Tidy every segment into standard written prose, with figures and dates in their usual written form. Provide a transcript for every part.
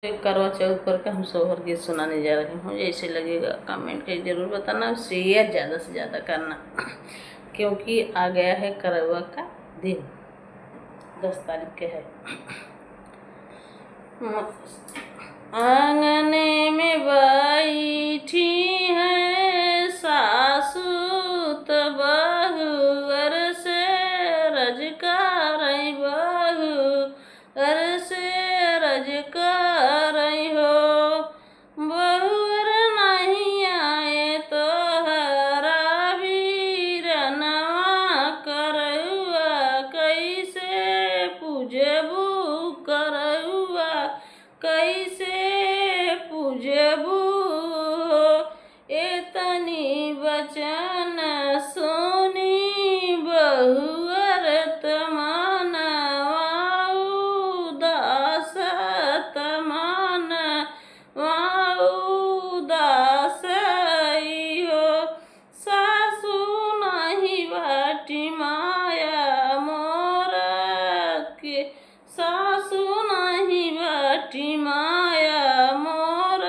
करवा चौथ पर का हम सोहर गीत सुनाने जा रही हूँ। जैसे लगेगा कमेंट करके ज़रूर बताना, शेयर ज़्यादा से ज़्यादा करना, क्योंकि आ गया है करवा का दिन, 10 तारीख के है। आंगने में बैठी है सासू तो बहू, अर से रजकार बहू, अर से रजकार हो। बहुअर नहीं आए तो हरा वीरनवा करौआ, कैसे पूजबू करौआ, कैसे पूजबू। एतनी बचन सुनी बहुअर तमनवा उदास, तमनवा उदास हो। सासू नहीं बाटी माया मोर के, सासू नहीं बाटी माया मोर,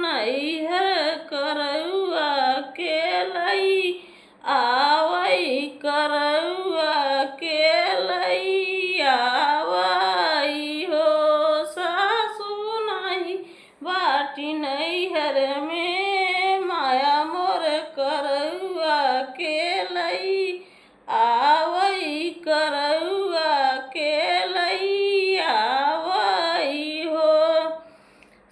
नैहर करौआ के लई आवई, करौआ के लई आवई हो। सासू नहीं बाटी नैहर में माया मोर, करौआ के लई आवई, करौआ के लई आवई हो।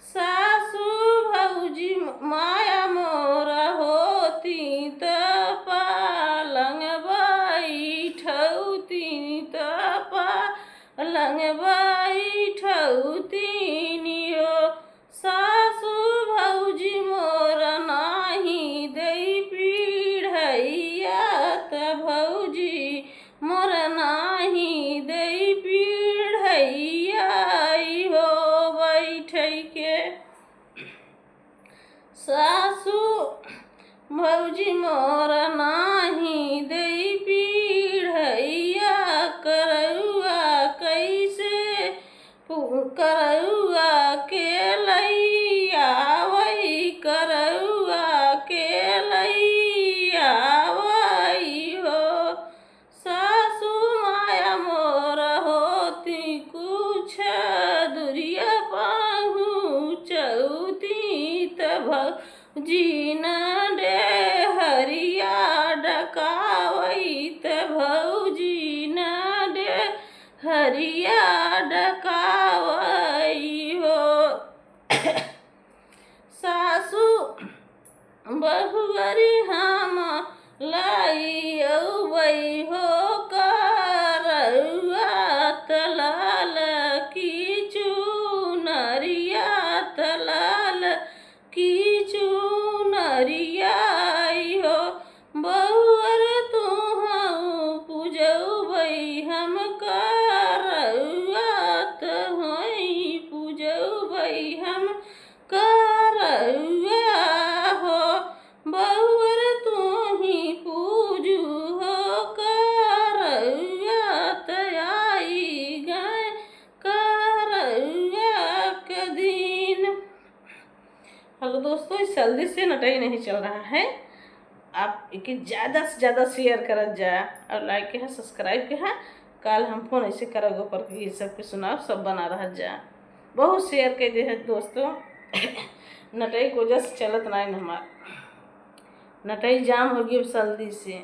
सासू भौजी माया मोर होती त पालंग बैठौती, त पालंग बैठौती हो। सासू भौजी मोर नाही दई पीढ़ैया, त भौजी मोर नाही दई पीढ़ैया हो। बैठै के सासू भौजी मोर नाही दई पीढ़ैया, करौआ कैसे करौआ के लई आवई, करौआ के लई आवई हो। सासू माया मोर होती कुछ दुरिया पहुँचौती, त भौजी न डेहरिया डकावई, त भौजी न डेहरिया डकावई हो। सासू बहुअरी हम लाई अउबई हो, करौआ त लाल की चुनरिया, त लाल की चुनरिया हो। बहुअर तुहु पूजौबई हम, करौआ त होई पूजौबई हम, करौआ हो। बहुअर तुही पूजू हो, करौआ त आई गए करौआ के दिन। हेलो दोस्तों, इस जल्दी से नटाई नहीं चल रहा है, आप इके ज़्यादा से ज़्यादा शेयर करत जा और लाइक के है, सब्सक्राइब के है। कल हम फोन ऐसे करोगे पर ये सब के सुनाओ, सब बना रहा जा, बहुत शेयर कर दे है दोस्तों। नटाई को वजह से चलत नहीं हमार, नटाई जाम हो गई जल्दी से।